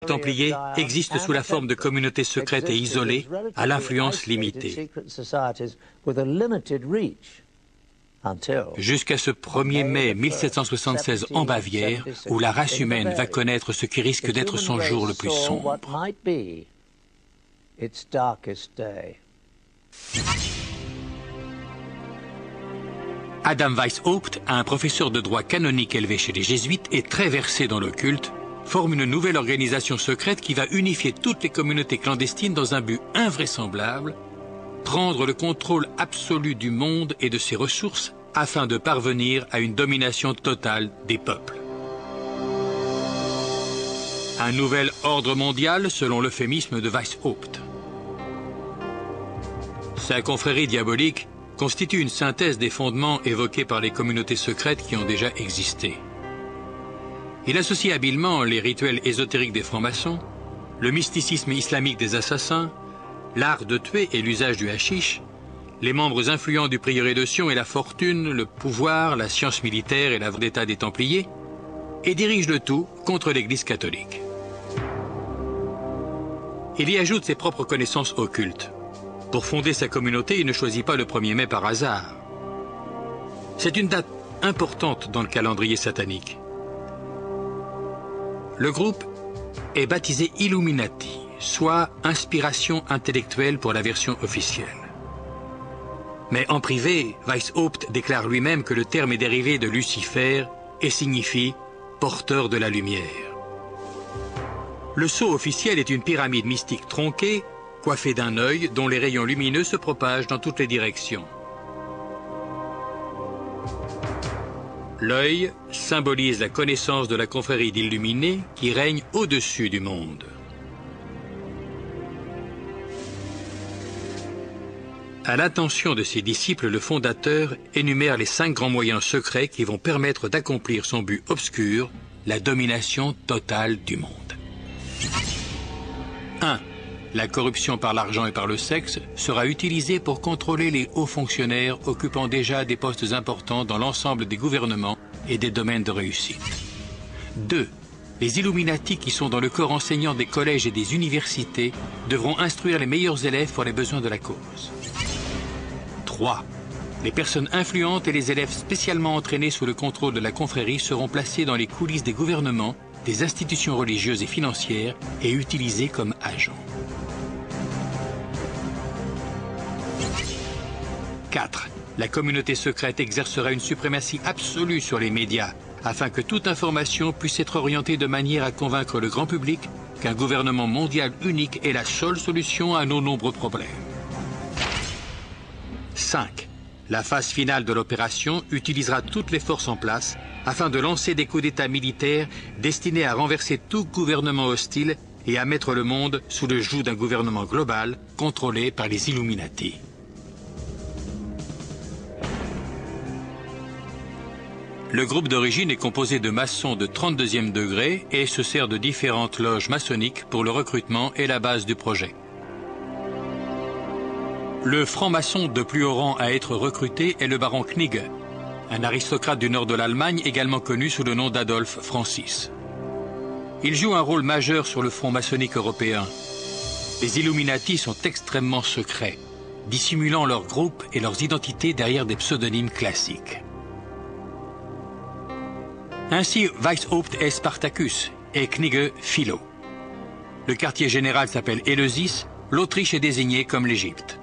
Les Templiers existent sous la forme de communautés secrètes et isolées, à l'influence limitée. Jusqu'à ce 1er mai 1776 en Bavière, où la race humaine va connaître ce qui risque d'être son jour le plus sombre. Adam Weishaupt, un professeur de droit canonique élevé chez les jésuites et très versé dans l'occulte, forme une nouvelle organisation secrète qui va unifier toutes les communautés clandestines dans un but invraisemblable, prendre le contrôle absolu du monde et de ses ressources afin de parvenir à une domination totale des peuples. Un nouvel ordre mondial selon l'euphémisme de Weishaupt. Sa confrérie diabolique constitue une synthèse des fondements évoqués par les communautés secrètes qui ont déjà existé. Il associe habilement les rituels ésotériques des francs-maçons, le mysticisme islamique des assassins, l'art de tuer et l'usage du hashish, les membres influents du prieuré de Sion et la fortune, le pouvoir, la science militaire et la vendetta des Templiers, et dirige le tout contre l'Église catholique. Il y ajoute ses propres connaissances occultes. Pour fonder sa communauté, il ne choisit pas le 1er mai par hasard. C'est une date importante dans le calendrier satanique. Le groupe est baptisé Illuminati, soit inspiration intellectuelle pour la version officielle. Mais en privé, Weishaupt déclare lui-même que le terme est dérivé de Lucifer et signifie « porteur de la lumière ». Le sceau officiel est une pyramide mystique tronquée, coiffée d'un œil dont les rayons lumineux se propagent dans toutes les directions. L'œil symbolise la connaissance de la confrérie d'illuminés qui règne au-dessus du monde. À l'attention de ses disciples, le fondateur énumère les 5 grands moyens secrets qui vont permettre d'accomplir son but obscur, la domination totale du monde. 1. La corruption par l'argent et par le sexe sera utilisée pour contrôler les hauts fonctionnaires occupant déjà des postes importants dans l'ensemble des gouvernements et des domaines de réussite. 2. Les Illuminati qui sont dans le corps enseignant des collèges et des universités devront instruire les meilleurs élèves pour les besoins de la cause. 3. Les personnes influentes et les élèves spécialement entraînés sous le contrôle de la confrérie seront placés dans les coulisses des gouvernements, des institutions religieuses et financières et utilisés comme agents. 4. La communauté secrète exercera une suprématie absolue sur les médias afin que toute information puisse être orientée de manière à convaincre le grand public qu'un gouvernement mondial unique est la seule solution à nos nombreux problèmes. 5. La phase finale de l'opération utilisera toutes les forces en place afin de lancer des coups d'État militaires destinés à renverser tout gouvernement hostile et à mettre le monde sous le joug d'un gouvernement global contrôlé par les Illuminati. Le groupe d'origine est composé de maçons de 32e degré et se sert de différentes loges maçonniques pour le recrutement et la base du projet. Le franc-maçon de plus haut rang à être recruté est le baron Knigge, un aristocrate du nord de l'Allemagne également connu sous le nom d'Adolphe Francis. Il joue un rôle majeur sur le front maçonnique européen. Les Illuminati sont extrêmement secrets, dissimulant leurs groupes et leurs identités derrière des pseudonymes classiques. Ainsi, Weishaupt est Spartacus et Knigge Philo. Le quartier général s'appelle Éleusis, l'Autriche est désignée comme l'Égypte.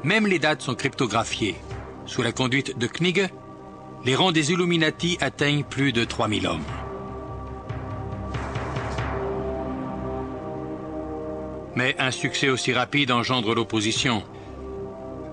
Même les dates sont cryptographiées. Sous la conduite de Knigge, les rangs des Illuminati atteignent plus de 3000 hommes. Mais un succès aussi rapide engendre l'opposition,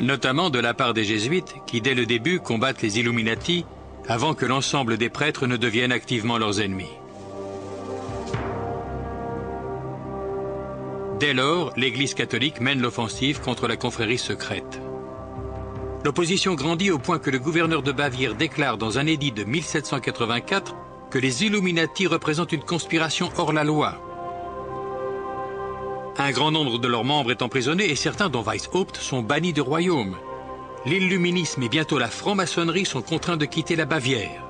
notamment de la part des jésuites qui, dès le début, combattent les Illuminati avant que l'ensemble des prêtres ne deviennent activement leurs ennemis. Dès lors, l'Église catholique mène l'offensive contre la confrérie secrète. L'opposition grandit au point que le gouverneur de Bavière déclare dans un édit de 1784 que les Illuminati représentent une conspiration hors la loi. Un grand nombre de leurs membres est emprisonné et certains, dont Weishaupt, sont bannis du royaume. L'illuminisme et bientôt la franc-maçonnerie sont contraints de quitter la Bavière.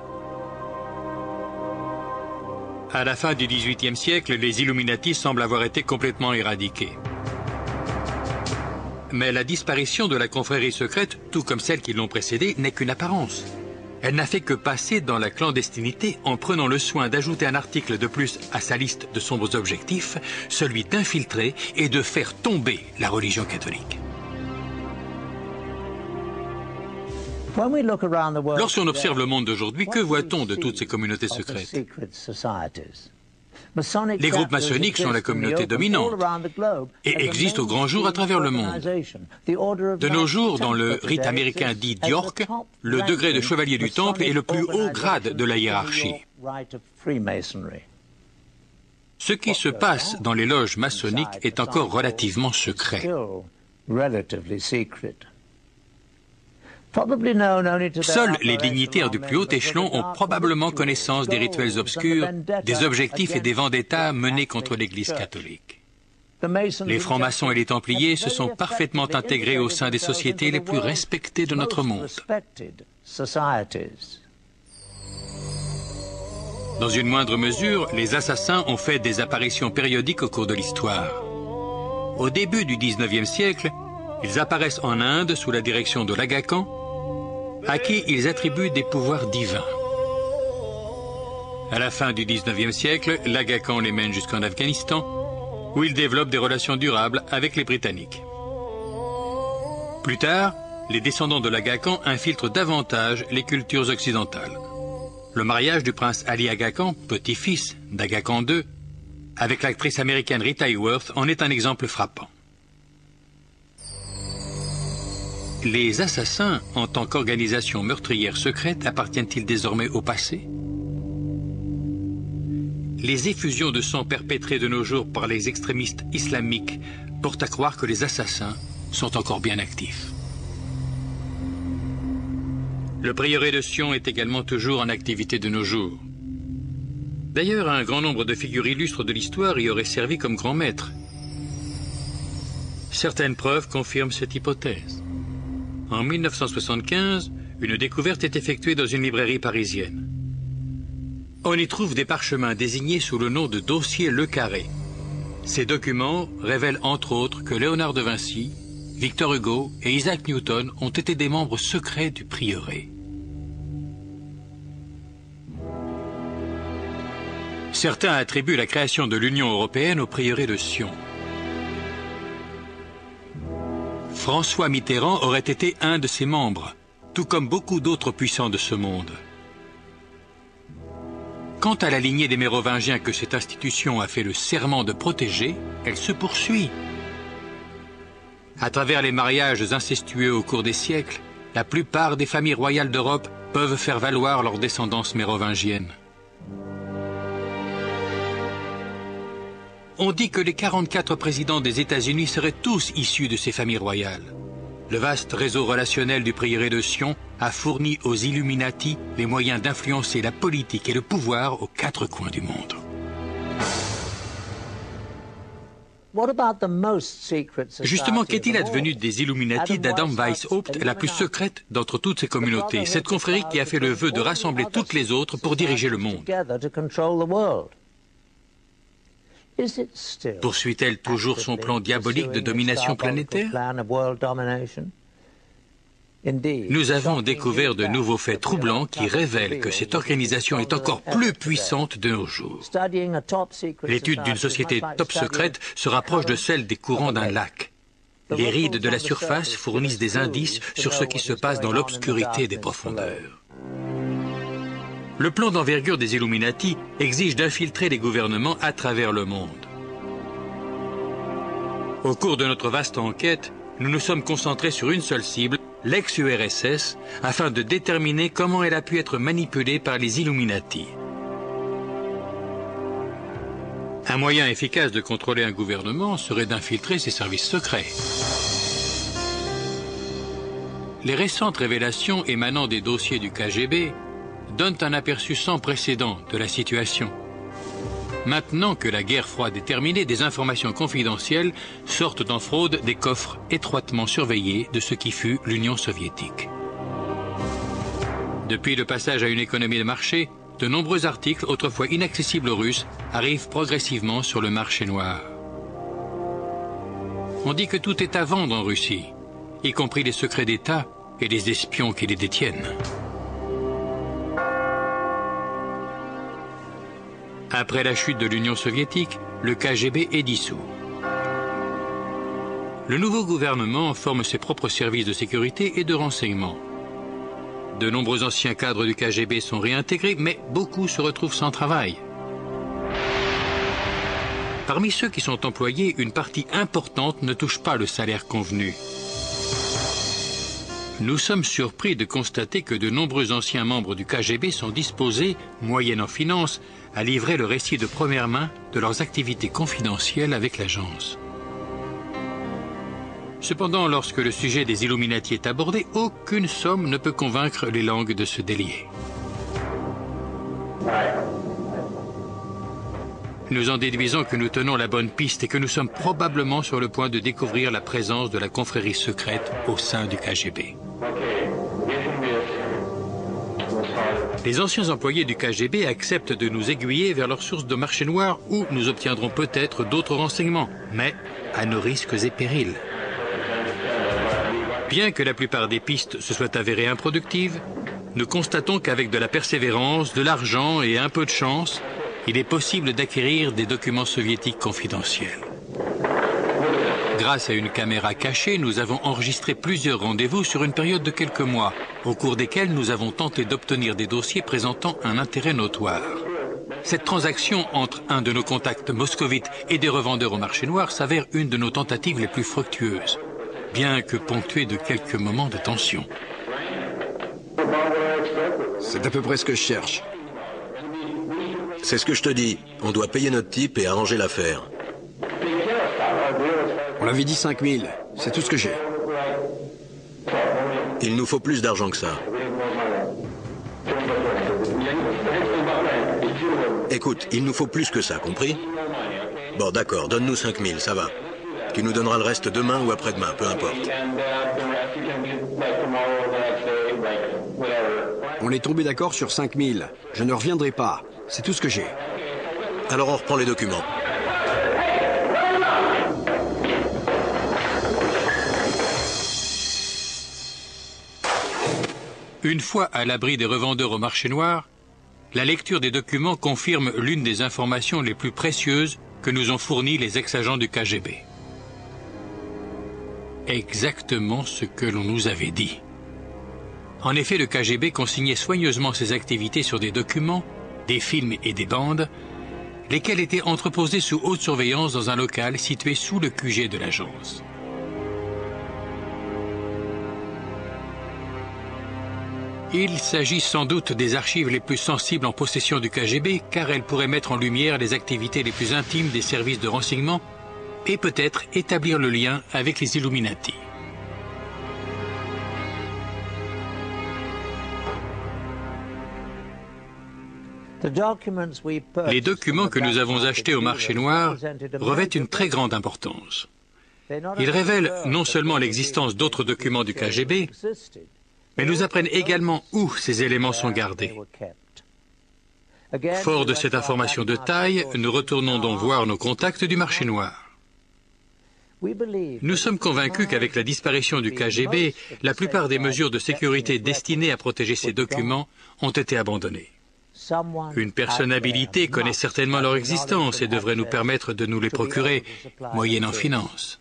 À la fin du XVIIIe siècle, les Illuminati semblent avoir été complètement éradiqués. Mais la disparition de la confrérie secrète, tout comme celle qui l'ont précédée, n'est qu'une apparence. Elle n'a fait que passer dans la clandestinité en prenant le soin d'ajouter un article de plus à sa liste de sombres objectifs, celui d'infiltrer et de faire tomber la religion catholique. Lorsqu'on observe le monde d'aujourd'hui, que voit-on de toutes ces communautés secrètes? Les groupes maçonniques sont la communauté dominante et existent au grand jour à travers le monde. De nos jours, dans le rite américain dit d'York, le degré de chevalier du temple est le plus haut grade de la hiérarchie. Ce qui se passe dans les loges maçonniques est encore relativement secret. Seuls les dignitaires du plus haut échelon ont probablement connaissance des rituels obscurs, des objectifs et des vendettas menés contre l'Église catholique. Les francs-maçons et les templiers se sont parfaitement intégrés au sein des sociétés les plus respectées de notre monde. Dans une moindre mesure, les assassins ont fait des apparitions périodiques au cours de l'histoire. Au début du XIXe siècle, ils apparaissent en Inde sous la direction de l'Aga Khan, à qui ils attribuent des pouvoirs divins. À la fin du XIXe siècle, l'Aga Khan les mène jusqu'en Afghanistan, où ils développent des relations durables avec les Britanniques. Plus tard, les descendants de l'Aga Khan infiltrent davantage les cultures occidentales. Le mariage du prince Ali Aga Khan, petit-fils d'Aga Khan II, avec l'actrice américaine Rita Hayworth en est un exemple frappant. Les assassins, en tant qu'organisation meurtrière secrète, appartiennent-ils désormais au passé? Les effusions de sang perpétrées de nos jours par les extrémistes islamiques portent à croire que les assassins sont encore bien actifs. Le prieuré de Sion est également toujours en activité de nos jours. D'ailleurs, un grand nombre de figures illustres de l'histoire y auraient servi comme grands maîtres. Certaines preuves confirment cette hypothèse. En 1975, une découverte est effectuée dans une librairie parisienne. On y trouve des parchemins désignés sous le nom de dossier Le Carré. Ces documents révèlent entre autres que Léonard de Vinci, Victor Hugo et Isaac Newton ont été des membres secrets du prieuré. Certains attribuent la création de l'Union européenne au prieuré de Sion. François Mitterrand aurait été un de ses membres, tout comme beaucoup d'autres puissants de ce monde. Quant à la lignée des Mérovingiens que cette institution a fait le serment de protéger, elle se poursuit. À travers les mariages incestueux au cours des siècles, la plupart des familles royales d'Europe peuvent faire valoir leur descendance mérovingienne. On dit que les 44 présidents des États-Unis seraient tous issus de ces familles royales. Le vaste réseau relationnel du prieuré de Sion a fourni aux Illuminati les moyens d'influencer la politique et le pouvoir aux quatre coins du monde. Justement, qu'est-il advenu des Illuminati d'Adam Weishaupt, la plus secrète d'entre toutes ces communautés, cette confrérie qui a fait le vœu de rassembler toutes les autres pour diriger le monde? Poursuit-elle toujours son plan diabolique de domination planétaire? Nous avons découvert de nouveaux faits troublants qui révèlent que cette organisation est encore plus puissante de nos jours. L'étude d'une société top secrète se rapproche de celle des courants d'un lac. Les rides de la surface fournissent des indices sur ce qui se passe dans l'obscurité des profondeurs. Le plan d'envergure des Illuminati exige d'infiltrer les gouvernements à travers le monde. Au cours de notre vaste enquête, nous nous sommes concentrés sur une seule cible, l'ex-URSS, afin de déterminer comment elle a pu être manipulée par les Illuminati. Un moyen efficace de contrôler un gouvernement serait d'infiltrer ses services secrets. Les récentes révélations émanant des dossiers du KGB donnent un aperçu sans précédent de la situation. Maintenant que la guerre froide est terminée, des informations confidentielles sortent en fraude des coffres étroitement surveillés de ce qui fut l'Union soviétique. Depuis le passage à une économie de marché, de nombreux articles autrefois inaccessibles aux Russes arrivent progressivement sur le marché noir. On dit que tout est à vendre en Russie, y compris les secrets d'État et les espions qui les détiennent. Après la chute de l'Union soviétique, le KGB est dissous. Le nouveau gouvernement forme ses propres services de sécurité et de renseignement. De nombreux anciens cadres du KGB sont réintégrés, mais beaucoup se retrouvent sans travail. Parmi ceux qui sont employés, une partie importante ne touche pas le salaire convenu. Nous sommes surpris de constater que de nombreux anciens membres du KGB sont disposés, moyennant finance, à livrer le récit de première main de leurs activités confidentielles avec l'agence. Cependant, lorsque le sujet des Illuminati est abordé, aucune somme ne peut convaincre les langues de se délier. Nous en déduisons que nous tenons la bonne piste et que nous sommes probablement sur le point de découvrir la présence de la confrérie secrète au sein du KGB. Les anciens employés du KGB acceptent de nous aiguiller vers leurs sources de marché noir où nous obtiendrons peut-être d'autres renseignements, mais à nos risques et périls. Bien que la plupart des pistes se soient avérées improductives, nous constatons qu'avec de la persévérance, de l'argent et un peu de chance, il est possible d'acquérir des documents soviétiques confidentiels. Grâce à une caméra cachée, nous avons enregistré plusieurs rendez-vous sur une période de quelques mois, au cours desquels nous avons tenté d'obtenir des dossiers présentant un intérêt notoire. Cette transaction entre un de nos contacts moscovites et des revendeurs au marché noir s'avère une de nos tentatives les plus fructueuses, bien que ponctuée de quelques moments de tension. C'est à peu près ce que je cherche. C'est ce que je te dis. On doit payer notre type et arranger l'affaire. On l'avait dit 5000. C'est tout ce que j'ai. Il nous faut plus d'argent que ça. Écoute, il nous faut plus que ça, compris? Bon, d'accord, donne-nous 5000, ça va. Tu nous donneras le reste demain ou après-demain, peu importe. On est tombé d'accord sur 5000. Je ne reviendrai pas. C'est tout ce que j'ai. Alors on reprend les documents. Une fois à l'abri des revendeurs au marché noir, la lecture des documents confirme l'une des informations les plus précieuses que nous ont fournies les ex-agents du KGB. Exactement ce que l'on nous avait dit. En effet, le KGB consignait soigneusement ses activités sur des documents, des films et des bandes, lesquels étaient entreposés sous haute surveillance dans un local situé sous le QG de l'agence. Il s'agit sans doute des archives les plus sensibles en possession du KGB, car elles pourraient mettre en lumière les activités les plus intimes des services de renseignement et peut-être établir le lien avec les Illuminati. Les documents que nous avons achetés au marché noir revêtent une très grande importance. Ils révèlent non seulement l'existence d'autres documents du KGB, mais nous apprennent également où ces éléments sont gardés. Fort de cette information de taille, nous retournons donc voir nos contacts du marché noir. Nous sommes convaincus qu'avec la disparition du KGB, la plupart des mesures de sécurité destinées à protéger ces documents ont été abandonnées. Une personne habilitée connaît certainement leur existence et devrait nous permettre de nous les procurer, moyennant finance.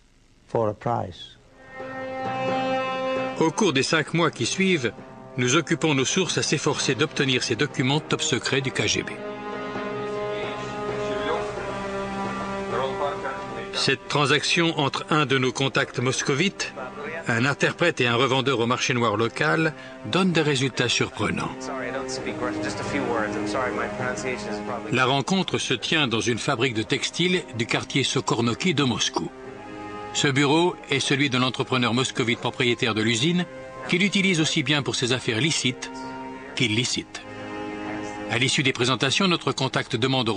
Au cours des 5 mois qui suivent, nous occupons nos sources à s'efforcer d'obtenir ces documents top secrets du KGB. Cette transaction entre un de nos contacts moscovites, un interprète et un revendeur au marché noir local, donne des résultats surprenants. La rencontre se tient dans une fabrique de textiles du quartier Sokornoki de Moscou. Ce bureau est celui de l'entrepreneur moscovite propriétaire de l'usine, qui l'utilise aussi bien pour ses affaires licites qu'illicites. À l'issue des présentations, notre contact demande au